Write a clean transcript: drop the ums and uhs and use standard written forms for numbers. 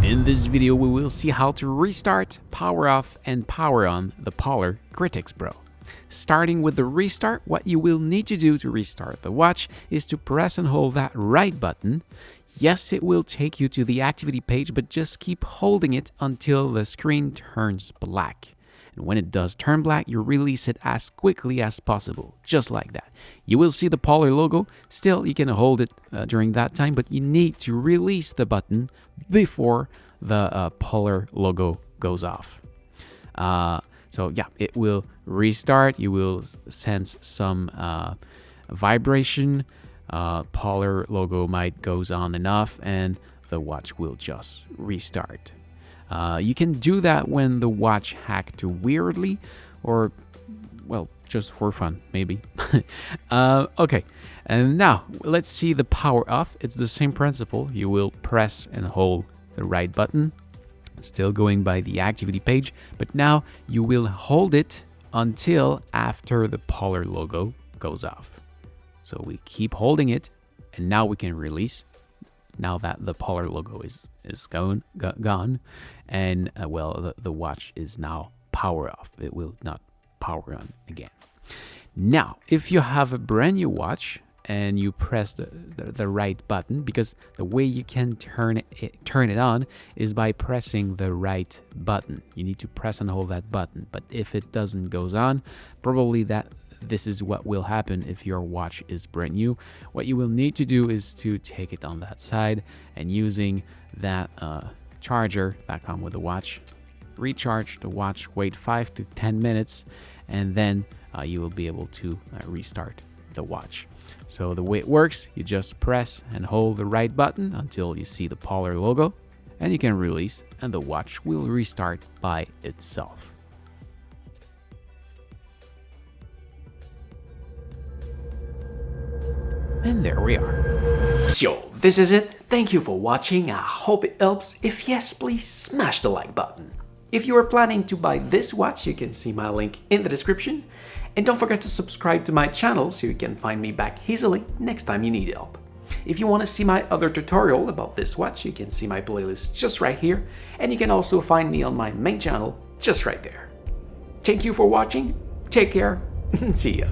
In this video, we will see how to restart, power off, and power on the Polar Critics Pro. Starting with the restart, what you will need to do to restart the watch is to press and hold that right button. Yes, it will take you to the activity page, but just keep holding it until the screen turns black. And when it does turn black, you release it as quickly as possible, just like that. You will see the Polar logo. Still, you can hold it during that time, but you need to release the button before the Polar logo goes off. So yeah, it will restart. You will sense some vibration. Polar logo might goes on and off, and the watch will just restart. You can do that when the watch hacked weirdly, or, well, just for fun, maybe. Okay, and now let's see the power off. It's the same principle. You will press and hold the right button, still going by the activity page, but now you will hold it until after the Polar logo goes off. So we keep holding it, and now we can release. Now that the Polar logo is gone, and the watch is now power off. It will not power on again. Now, if you have a brand new watch and you press the right button, because the way you can turn it on is by pressing the right button. You need to press and hold that button. But if it doesn't goes on, probably this is what will happen if your watch is brand new. What you will need to do is to take it on that side and using that charger that comes with the watch, recharge the watch, wait 5 to 10 minutes, and then you will be able to restart the watch. So the way it works, you just press and hold the right button until you see the Polar logo, and you can release, and the watch will restart by itself. And there we are. So, this is it. Thank you for watching. I hope it helps. If yes, please smash the like button. If you are planning to buy this watch, you can see my link in the description. And don't forget to subscribe to my channel so you can find me back easily next time you need help. If you want to see my other tutorial about this watch, you can see my playlist just right here. And you can also find me on my main channel just right there. Thank you for watching. Take care and see ya.